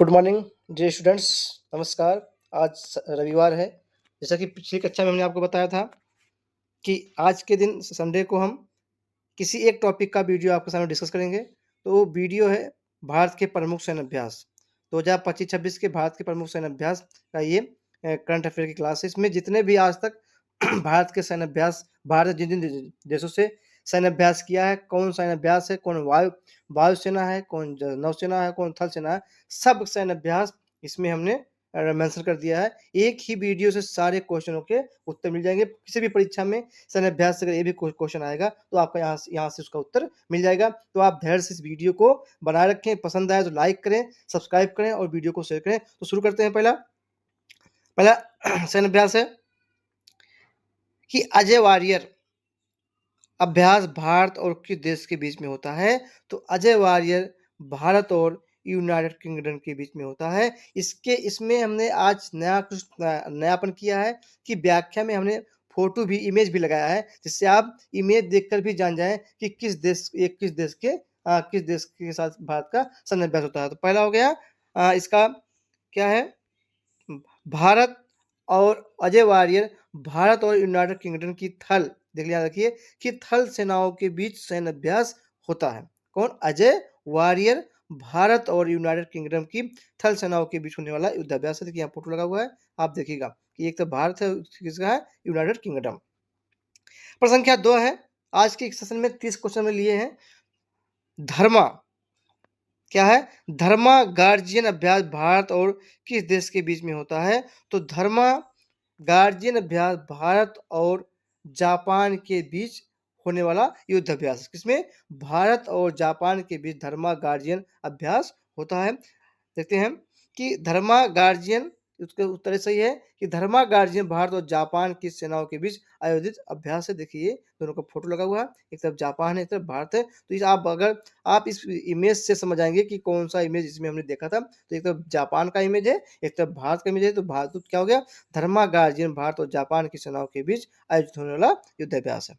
Good morning dear students. नमस्कार। आज रविवार है। जैसा कि पिछली कक्षा में हमने आपको बताया था कि आज के दिन संडे को हम किसी एक टॉपिक का वीडियो आपके सामने डिस्कस करेंगे। तो वो वीडियो है भारत के प्रमुख सैन्य अभ्यास 2025-26 के भारत के प्रमुख सैन्य अभ्यास का ये करंट अफेयर की क्लास है। इसमें जितने भी आज तक भारत के सैन्य अभ्यास, भारत जिन जिन देशों से सैन्य अभ्यास किया है, कौन सैन्य अभ्यास है, कौन वायुसेना है, कौन नौसेना है, कौन थल सेना है, सब सैन्य अभ्यास इसमें हमने मेंशन कर दिया है। एक ही वीडियो से सारे क्वेश्चनों के उत्तर मिल जाएंगे। किसी भी परीक्षा में सैन्य अभ्यास से अगर ये भी क्वेश्चन आएगा तो आपका यहाँ से उसका उत्तर मिल जाएगा। तो आप धैर्य से इस वीडियो को बनाए रखें। पसंद आए तो लाइक करें, सब्सक्राइब करें और वीडियो को शेयर करें। तो शुरू करते हैं। पहला सैन्य अभ्यास है कि अजय वारियर अभ्यास भारत और किस देश के बीच में होता है। तो अजय वारियर भारत और यूनाइटेड किंगडम के बीच में होता है। इसमें हमने आज कुछ नयापन किया है कि व्याख्या में हमने फोटो भी, इमेज भी लगाया है, जिससे आप इमेज देखकर भी जान जाएं कि किस देश के साथ भारत का सैन्य अभ्यास होता है। तो पहला हो गया इसका क्या है, भारत और अजय वारियर भारत और यूनाइटेड किंगडम की थल, देख लिया रखिए कि थल सेनाओं के बीच सैन्य अभ्यास होता है। कौन? अजय वारियर भारत और यूनाइटेड किंगडम की थल सेनाओं के बीच होने वाला युद्धाभ्यास है। देखिए यहाँ फोटो लगा हुआ है, आप देखिएगा कि एक तो भारत है, किसका है? United kingdom. प्रश्न संख्या 2 है। आज के सेशन में 30 क्वेश्चन में लिए हैं। धर्मा क्या है? धर्मा गार्जियन अभ्यास भारत और किस देश के बीच में होता है? तो धर्मा गार्जियन अभ्यास भारत और जापान के बीच होने वाला युद्ध अभ्यास। किसमें? भारत और जापान के बीच धर्मा गार्जियन अभ्यास होता है। देखते हैं कि धर्मा गार्जियन, उसका उत्तर सही है कि धर्मा गार्जियन भारत और जापान की सेनाओं के बीच आयोजित अभ्यास है। देखिए दोनों का फोटो लगा हुआ है, एक तरफ जापान है, एक तरफ भारत है। तो इस आप इस इमेज से समझ आएंगे कि कौन सा इमेज इसमें हमने देखा था। तो एक तरफ जापान का इमेज है, एक तरफ भारत का इमेज है। तो भारत तो क्या हो गया? धर्मा गार्जियन भारत और जापान की सेनाओं के बीच आयोजित होने वाला युद्ध अभ्यास है।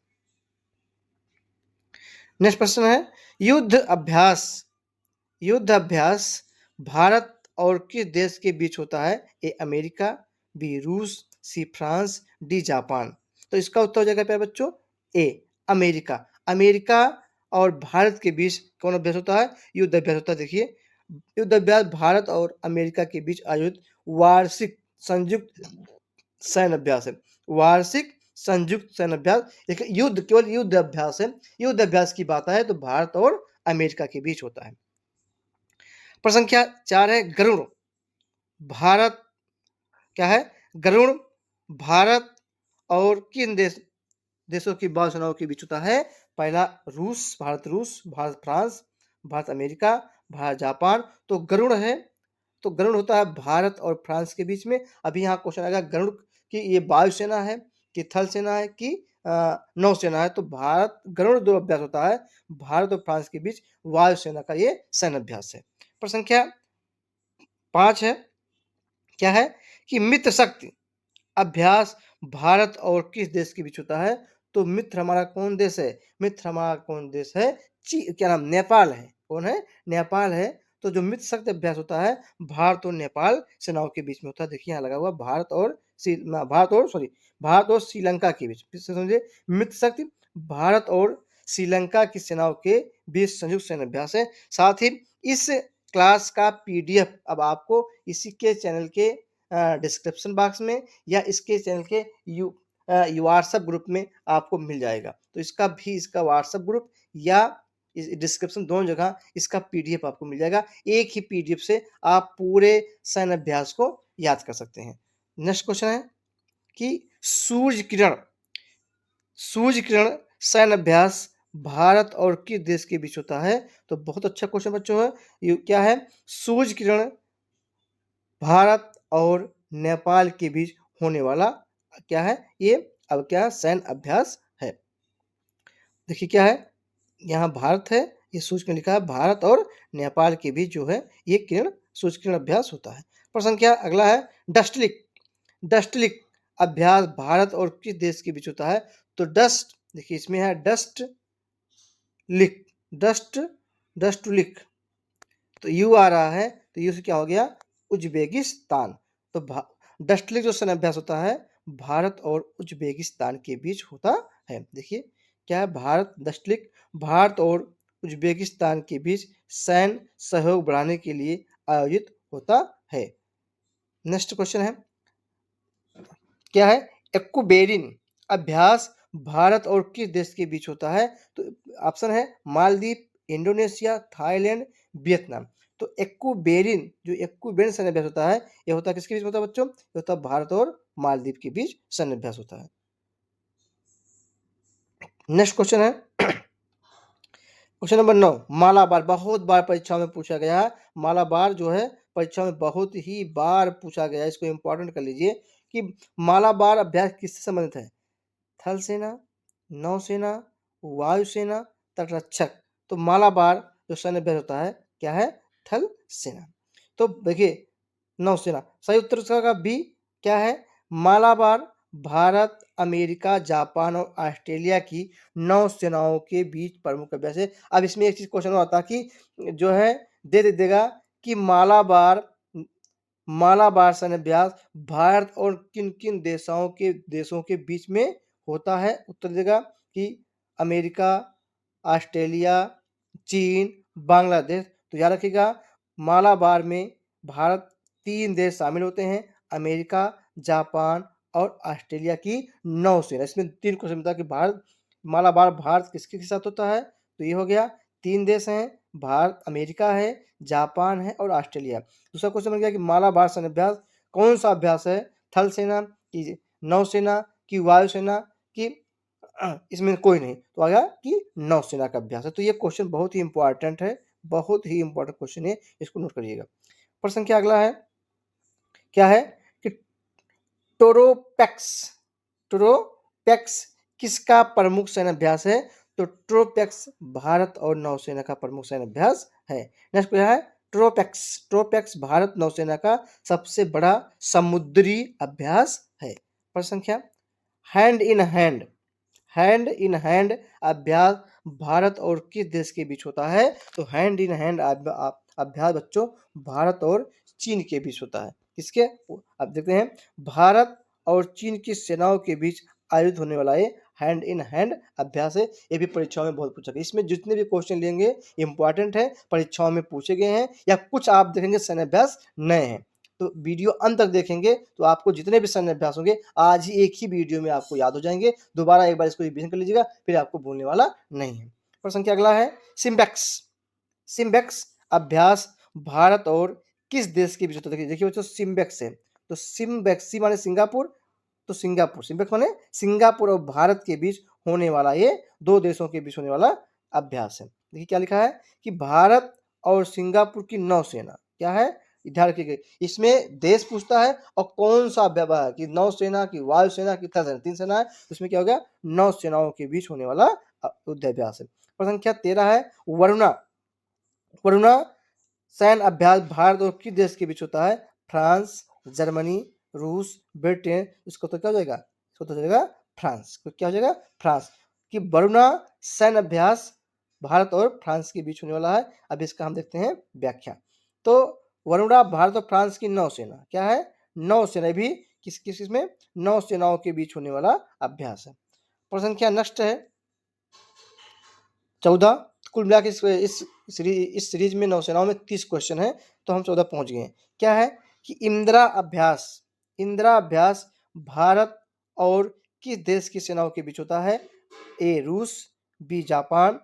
नेक्स्ट प्रश्न है युद्ध अभ्यास भारत और किस देश के बीच होता है? ए अमेरिका, बी रूस, सी फ्रांस, डी जापान। तो इसका उत्तर हो जाएगा प्यारे बच्चों ए अमेरिका। अमेरिका और भारत के बीच कौन अभ्यास होता है? युद्ध अभ्यास होता है। देखिए युद्ध अभ्यास भारत और अमेरिका के बीच आयोजित वार्षिक संयुक्त सैन्य अभ्यास है। वार्षिक संयुक्त सैन्य अभ्यास। देखिए युद्ध केवल युद्ध अभ्यास है, युद्ध अभ्यास की बात है तो भारत और अमेरिका के बीच होता है। प्रश्न संख्या 4 है गरुड़ भारत क्या है? गरुड़ भारत और किन देशों की वायुसेनाओं के बीच होता है? पहला रूस, Bharat France, Bharat America, Bharat Japan. तो गरुड़ है, तो गरुड़ होता है भारत और फ्रांस के बीच में। अभी यहाँ क्वेश्चन आएगा गरुड़ की ये वायुसेना है कि थल सेना है कि नौसेना है। तो गरुड़ दो अभ्यास होता है भारत और फ्रांस के बीच, वायुसेना का ये सैन्य अभ्यास है। प्रश्न संख्या 5 है क्या है कि मित्र शक्ति अभ्यास भारत और किस देश के बीच होता है? तो मित्र हमारा कौन देश है? मित्र हमारा कौन देश है? क्या नाम? नेपाल है। कौन है? नेपाल है। तो जो मित्र शक्ति अभ्यास होता है भारत और नेपाल सेनाओं के बीच में होता है। देखिए यहाँ लगा हुआ भारत और श्रीलंका के बीच। फिर से समझिए, मित्र शक्ति भारत और श्रीलंका की सेनाओं के बीच संयुक्त सैन्य अभ्यास है। साथ ही इस क्लास का पीडीएफ अब आपको इसी के चैनल के डिस्क्रिप्शन बॉक्स में या इसके चैनल के व्हाट्सएप ग्रुप में आपको मिल जाएगा। तो इसका व्हाट्सएप ग्रुप या डिस्क्रिप्शन दोनों जगह इसका पीडीएफ आपको मिल जाएगा। एक ही पीडीएफ से आप पूरे सैन्य अभ्यास को याद कर सकते हैं। नेक्स्ट क्वेश्चन है कि सूर्य किरण सैन्य अभ्यास भारत और किस देश के बीच होता है? तो बहुत अच्छा क्वेश्चन बच्चों है। ये क्या है? सूर्य किरण भारत और नेपाल के बीच होने वाला क्या है? ये अब क्या सैन्य अभ्यास है। देखिए क्या है, यहाँ भारत है, ये सूर्य किरण लिखा है, भारत और नेपाल के बीच जो है ये सूर्य किरण अभ्यास होता है। प्रश्न संख्या अगला है डस्टलिक अभ्यास भारत और किस देश के बीच होता है? तो देखिए इसमें है डस्ट लिक, तो यू आ रहा है तो ये क्या हो गया, उज्बेकिस्तान। तो डस्टलिक जो सैन्य अभ्यास होता है भारत और उज्बेकिस्तान के बीच होता है। देखिए क्या है, भारत डस्टलिक भारत और उज्बेकिस्तान के बीच सैन्य सहयोग बढ़ाने के लिए आयोजित होता है। नेक्स्ट क्वेश्चन है, क्या है, एक्कुबेरिन अभ्यास भारत और किस देश के बीच होता है? तो ऑप्शन है मालदीव, इंडोनेशिया, थाईलैंड, वियतनाम। तो एक्कुबेरिन जो एक्कुबेरिन सैन्य अभ्यास होता है, यह होता है किसके बीच होता है बच्चों? ये होता है भारत और मालदीव के बीच सैन्य अभ्यास होता है। नेक्स्ट क्वेश्चन है क्वेश्चन नंबर 9, मालाबार बहुत बार परीक्षा में पूछा गया है। मालाबार जो है परीक्षा में बहुत ही बार पूछा गया है, इसको इंपॉर्टेंट कर लीजिए कि मालाबार अभ्यास किससे संबंधित है? थल सेना, नौसेना, वायुसेना, तटरक्षक। तो मालाबार जो सैन्य अभ्यास होता है क्या है? थल सेना। तो देखिए नौसेना, सही उत्तर इसका बी क्या है? मालाबार भारत, अमेरिका, जापान और ऑस्ट्रेलिया की नौसेनाओं के बीच प्रमुख अभ्यास है। अब इसमें एक चीज क्वेश्चन आता कि जो है दे देगा कि मालाबार सैन्य अभ्यास भारत और किन किन देशों के बीच में होता है? उत्तर देगा कि अमेरिका, ऑस्ट्रेलिया, चीन, बांग्लादेश। तो याद रखिएगा मालाबार में भारत 3 देश शामिल होते हैं, अमेरिका, जापान और ऑस्ट्रेलिया की नौसेना। इसमें 3 क्वेश्चन मिलता है कि भारत मालाबार भारत किसके साथ होता है? तो ये हो गया 3 देश हैं, भारत, अमेरिका है, जापान है और ऑस्ट्रेलिया। दूसरा क्वेश्चन बन गया कि मालाबार सैन्य अभ्यास कौन सा अभ्यास है? थल सेना की, नौसेना की, वायुसेना की? इसमें कोई नहीं, तो आ गया कि नौसेना का अभ्यास है। तो ये क्वेश्चन बहुत ही इंपॉर्टेंट है, बहुत ही इंपॉर्टेंट क्वेश्चन है, इसको नोट करिएगा। प्रश्न संख्या अगला है, क्या है कि टोरोपैक्स टोरोपैक्स किसका प्रमुख सैन्य अभ्यास है? तो टोरोपैक्स भारत और नौसेना का प्रमुख सैन्य अभ्यास है। नेक्स्ट क्या है? टोरोपैक्स भारत नौसेना का सबसे बड़ा समुद्री अभ्यास है। प्रश्न संख्या, हैंड इन हैंड अभ्यास भारत और किस देश के बीच होता है? तो हैंड इन हैंड अभ्यास बच्चों भारत और चीन के बीच होता है। किसके? अब देखते हैं, भारत और चीन की सेनाओं के बीच आयोजित होने वाला ये हैंड इन हैंड अभ्यास है। ये भी परीक्षाओं में बहुत पूछा गया। इसमें जितने भी क्वेश्चन लेंगे इंपॉर्टेंट है, परीक्षाओं में पूछे गए हैं, या कुछ आप देखेंगे सैन्य अभ्यास नए हैं। तो वीडियो अंत तक देखेंगे तो आपको जितने भी सैन्य अभ्यास होंगे आज ही एक ही वीडियो में आपको याद हो जाएंगे। दोबारा एक बार इसको रिवीजन कर लीजिएगा, फिर आपको भूलने वाला नहीं है। प्रश्न संख्या अगला है, सिम्बेक्स अभ्यास भारत और किस देश के बीच होता है? देखिए बच्चों सिम्बेक्स है, तो सिम्बेक्स सी माने सिंगापुर, तो सिम्बेक्स माने सिंगापुर और भारत के बीच होने वाला ये 2 देशों के बीच होने वाला अभ्यास है। देखिए क्या लिखा है कि भारत और सिंगापुर की नौसेना क्या है? ध्यान रखिएगा, इसमें देश पूछता है और कौन सा अभ्यास कि नौसेना की, वायुसेना की, थल सेना, 3 सेना है, उसमें क्या हो गया? नौसेनाओं के बीच होने वाला युद्धाभ्यास है। प्रश्न संख्या 13 है, वरुणा सैन्य अभ्यास भारत और किस देश के बीच होता है? फ्रांस, जर्मनी, रूस, ब्रिटेन। इसको तो क्या हो जाएगा? इसको तो हो जाएगा फ्रांस। तो क्या हो जाएगा? फ्रांस। कि वरुणा सैन्य अभ्यास भारत और फ्रांस के बीच होने वाला है। अब इसका हम देखते हैं व्याख्या। तो वरुणा भारत और फ्रांस की नौसेना क्या है? नौसेना भी किस किस में? नौसेनाओं के बीच होने वाला अभ्यास है। प्रश्न संख्या नेक्स्ट है 14। कुल मिला के इस सीरीज में नौसेनाओं में 30 क्वेश्चन है, तो हम 14 पहुंच गए हैं। क्या है कि इंदिरा अभ्यास भारत और किस देश की सेनाओं के बीच होता है? ए रूस, बी जापान,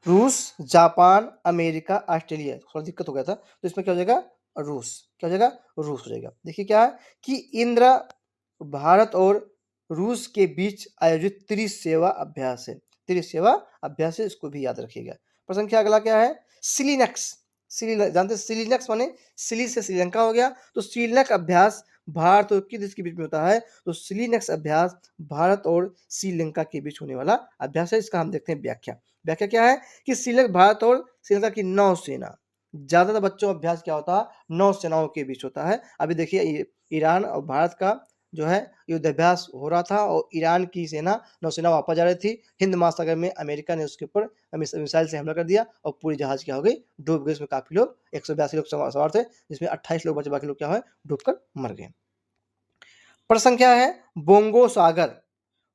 रूस, जापान, अमेरिका, ऑस्ट्रेलिया। थोड़ा दिक्कत हो गया था, तो इसमें क्या हो जाएगा? रूस। क्या हो जाएगा? रूस हो जाएगा। देखिए क्या है कि इंदिरा भारत और रूस के बीच आयोजित त्रिसेवा अभ्यास है। त्रिसेवा अभ्यास है, इसको भी याद रखिएगा। प्रश्न संख्या अगला क्या है? सिलीनक्स। जानते हैं सिलीनक्स माने सिली से श्रीलंका हो गया, तो सिलीनक्स अभ्यास भारत और किस देश के बीच में होता है? तो सिलीनक्स अभ्यास भारत और श्रीलंका के बीच होने वाला अभ्यास है। इसका हम देखते हैं व्याख्या क्या है कि श्रीलंका भारत और श्रीलंका की नौसेना, ज्यादातर बच्चों अभ्यास क्या होता है? नौसेनाओं के बीच होता है। अभी देखिए ईरान और भारत का जो है युद्धाभ्यास हो रहा था और ईरान की सेना नौसेना वापस जा रही थी। हिंद महासागर में अमेरिका ने उसके ऊपर मिसाइल से हमला कर दिया और पूरी जहाज क्या हो गई, डूब गई। उसमें काफी लोग 182 लोग सवार थे, जिसमें 28 लोग बचे, बाकी लोग क्या हुए, डूबकर मर गए। प्रश्न संख्या है बोंगो सागर।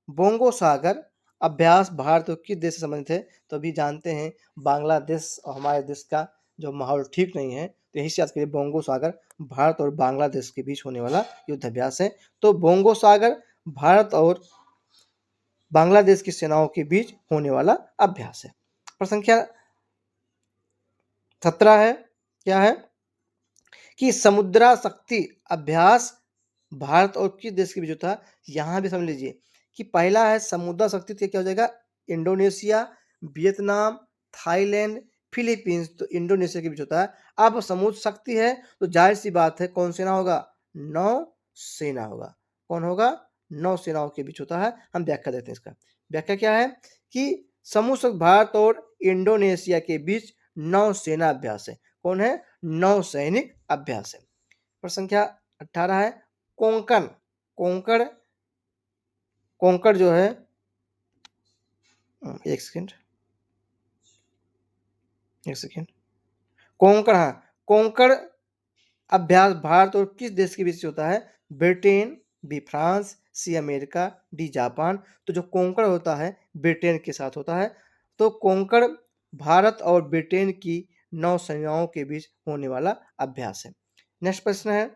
बोंगो सागर अभ्यास भारत और किस देश से संबंधित है? तो अभी जानते हैं बांग्लादेश और हमारे देश का जो माहौल ठीक नहीं है, तो यही से याद करिए बोंगो सागर भारत और बांग्लादेश के बीच होने वाला युद्ध अभ्यास है। तो बोंगो सागर भारत और बांग्लादेश की सेनाओं के बीच होने वाला अभ्यास है। प्रश्न संख्या 17 है, क्या है कि समुद्रा शक्ति अभ्यास भारत और किस देश के बीच होता है? यहाँ भी समझ लीजिए कि पहला है समुद्रा शक्ति, तो क्या हो जाएगा, इंडोनेशिया, वियतनाम, थाईलैंड, फिलीपींस, तो इंडोनेशिया के बीच होता है। अब समुद्र शक्ति है तो जाहिर सी बात है कौन सेना होगा, नौ सेना होगा। कौन होगा, नौ सेनाओं के बीच होता है। हम व्याख्या देते हैं इसका। व्याख्या क्या है कि समुद्र शक्ति भारत और इंडोनेशिया के बीच नौ सेना अभ्यास है। कौन है, नौ सैनिक अभ्यास है। प्रश्न संख्या 18 है कोंकण। कोंकण, कोंकण जो है, एक सेकेंड, कोंकण, हाँ, कोंकण अभ्यास भारत और किस देश के बीच होता है? Britain, B France, C America, D Japan. तो जो कोंकण होता है ब्रिटेन के साथ होता है। तो कोंकण भारत और ब्रिटेन की नौ सेनाओं के बीच होने वाला अभ्यास है। नेक्स्ट प्रश्न है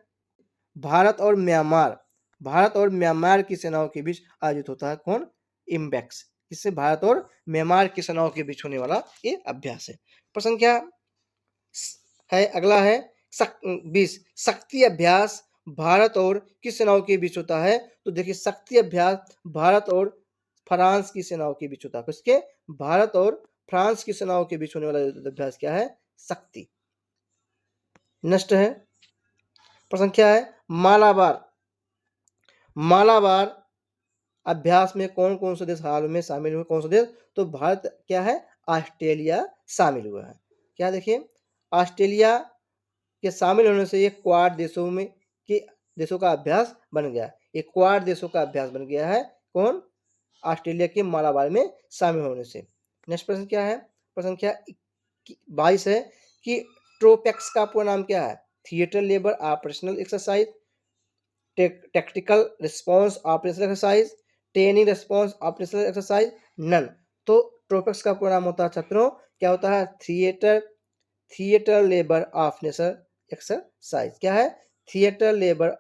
भारत और म्यांमार। भारत और म्यांमार की सेनाओं के बीच आयोजित होता है कौन, इम्बैक्स। इससे भारत और म्यांमार की सेनाओं के बीच होने वाला ये अभ्यास है। प्रश्न क्या है, अगला है 20 शक्ति अभ्यास भारत और किस सेनाओं के बीच होता है? तो देखिए शक्ति अभ्यास भारत और फ्रांस की सेनाओं के बीच होता है। किसके, भारत और फ्रांस की सेनाओं के बीच होने वाला अभ्यास क्या है, शक्ति। नेक्स्ट है प्रश्न क्या है मालाबार। मालाबार अभ्यास में कौन कौन से देश हाल में शामिल हुए? कौन सा देश? तो भारत क्या है, ऑस्ट्रेलिया शामिल हुआ है। क्या देखिए, ऑस्ट्रेलिया के शामिल होने से ये क्वाड देशों में के देशों का अभ्यास बन गया। एक क्वाड देशों का अभ्यास बन गया है कौन, ऑस्ट्रेलिया के मालाबार में शामिल होने से। नेक्स्ट प्रश्न क्या है, प्रश्न क्या 22 है कि ट्रोपेक्स का पूरा नाम क्या है? थिएटर लेबर operational exercise, tactical response operational exercise, training response operational exercise, none. तो ट्रोपेक्स का पूरा नाम होता है छात्रों, क्या होता है, थिएटर लेबर ऑपरेशनल एक्सरसाइज। क्या है, थिएटर लेबर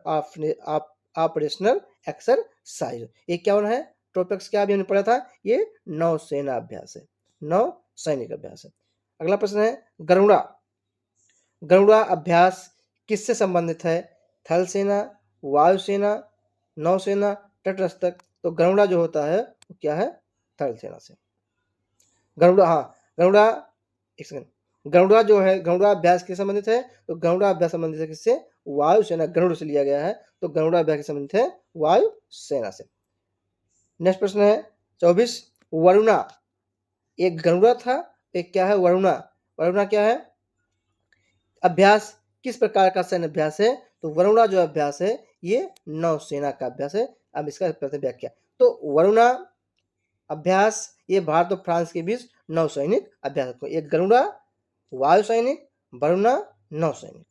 ऑपरेशनल एक्सरसाइज। ये क्या है, ट्रोपेक्स क्या भी हमने पढ़ा था, ये नौसेना अभ्यास है, नौ सैनिक अभ्यास है। अगला प्रश्न है गरुड़ा। गरुड़ा अभ्यास किससे संबंधित है? थल सेना, वायुसेना, नौसेना, तटरक्षक। तो गरुड़ा जो होता है वो क्या है, थल सेना से। गरुड़ा, हाँ गरुड़ा, एक सेकंड, गरुड़ा जो है, गरुड़ा अभ्यास किससे संबंधित है? तो गरुड़ा अभ्यास संबंधित है किससे, वायुसेना, गरुड़ से लिया गया है। तो गरुड़ा अभ्यास किससे संबंधित है, वायुसेना से। नेक्स्ट प्रश्न है 24 वरुणा। एक गरुड़ा था, एक क्या है, वरुणा। वरुणा क्या है, अभ्यास किस प्रकार का सैन्य अभ्यास है? तो वरुणा जो अभ्यास है ये नौसेना का अभ्यास है। अब इसका प्रति व्याख्या, तो वरुणा अभ्यास ये भारत और फ्रांस के बीच नौसैनिक अभ्यास। एक गरुड़ा, वायु सैनिक, वरुणा, नौसैनिक।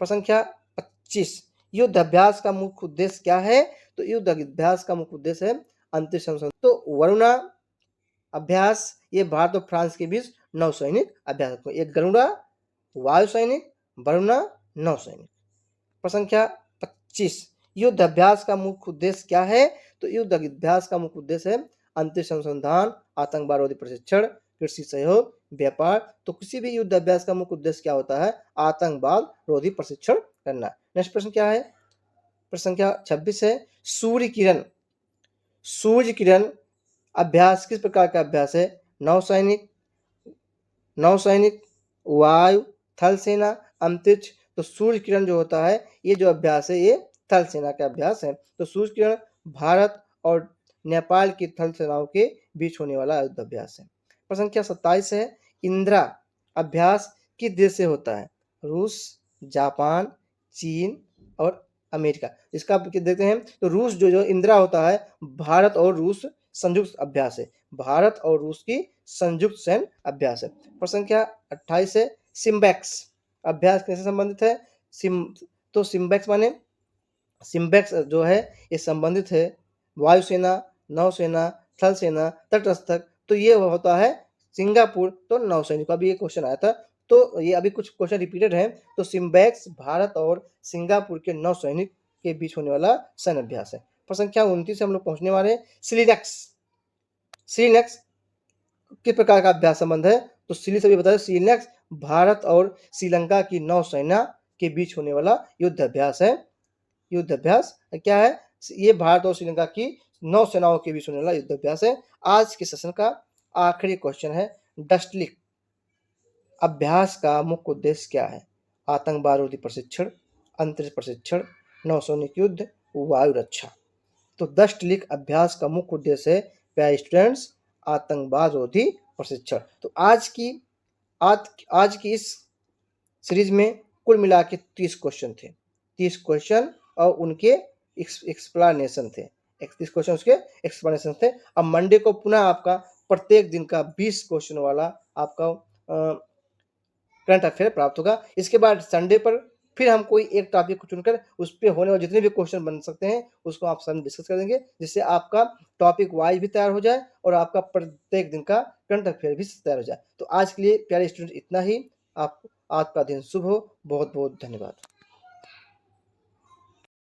प्रसंख्या 25 युद्ध अभ्यास का मुख्य उद्देश्य क्या है? तो युद्ध अभ्यास का मुख्य उद्देश्य है अंतरिक्ष अनुसंधान। तो वरुणा अभ्यास ये भारत और फ्रांस के बीच नौसैनिक अभ्यास। एक गरुड़ा, वायु सैनिक, वरुणा, नौसैनिक। प्रसंख्या 25 युद्ध अभ्यास का मुख्य उद्देश्य क्या है? तो युद्ध अभ्यास का मुख्य उद्देश्य है अंतरिक्ष अनुसंधान, आतंकवादी प्रशिक्षण, कृषि सहयोग, व्यापार। तो किसी भी युद्ध अभ्यास का मुख्य उद्देश्य क्या होता है? आतंकवाद रोधी प्रशिक्षण करना। नेक्स्ट प्रश्न क्या है, प्रश्न संख्या 26 है सूर्य किरण। सूर्य किरण अभ्यास किस प्रकार का अभ्यास है? नौसैनिक, नौसैनिक, वायु, थल सेना, अंतरिक्ष। तो सूर्य किरण जो होता है ये जो अभ्यास है ये थल सेना का अभ्यास है। तो सूर्य किरण भारत और नेपाल की थल सेनाओं के बीच होने वाला युद्ध अभ्यास है। प्रश्न संख्या 27 है इंदिरा अभ्यास किस देश से होता है? रूस, जापान, चीन और अमेरिका। इसका देखते हैं तो रूस जो इंदिरा होता है भारत और रूस संयुक्त अभ्यास है। भारत और रूस की संयुक्त सैन्य अभ्यास है। प्रश्न संख्या 28 है, सिम्बैक्स अभ्यास कैसे संबंधित है? सिम्बैक्स माने सिम्बैक्स जो है ये संबंधित है वायुसेना, नौसेना, थल सेना, तटरक्षक। तो ये होता है सिंगापुर तो नौसैनिक। अभी ये क्वेश्चन आया था, तो ये अभी कुछ क्वेश्चन रिपीटेड है। तो सिम्बैक्स भारत और सिंगापुर के नौसैनिक के बीच होने वाला सैन्य अभ्यास है। प्रश्न संख्या 29 हम लोग पहुंचने वाले हैं, सिलिनेक्स। सिलिनेक्स किस प्रकार का अभ्यास संबंध है? तो सिली से भी बता दें, सिलिनेक्स भारत और श्रीलंका की नौसेना के बीच होने वाला युद्ध अभ्यास है। युद्ध अभ्यास क्या है? ये भारत और श्रीलंका की नौसेनाओं के बीच होने वाला युद्ध अभ्यास है। आज के सेशन का आखिरी क्वेश्चन है, डस्टलिक अभ्यास का मुख्य उद्देश्य क्या है? आतंकवाद प्रशिक्षण, अंतरिक्ष प्रशिक्षण, नौसैनिक युद्ध, वायु रक्षा। तो डस्टलिक अभ्यास का मुख्य उद्देश्य है प्यारे स्टूडेंट्स आतंकवाद रोधी प्रशिक्षण। तो आज की इस सीरीज में कुल मिला के 30 क्वेश्चन थे। 30 क्वेश्चन और उनके एक्सप्लेनेशन थे। 30 क्वेश्चन उसके एक्सप्लेनेशन थे। अब मंडे को पुनः आपका प्रत्येक दिन का 20 क्वेश्चन वाला आपका करंट अफेयर प्राप्त होगा। इसके बाद संडे पर फिर हम कोई एक टॉपिक को चुनकर उस पर होने वाले जितने भी क्वेश्चन बन सकते हैं उसको आप सामने डिस्कस कर देंगे, जिससे आपका टॉपिक वाइज भी तैयार हो जाए और आपका प्रत्येक दिन का करंट अफेयर भी तैयार हो जाए। तो आज के लिए प्यारे स्टूडेंट इतना ही। आप आपका दिन शुभ हो। बहुत बहुत धन्यवाद।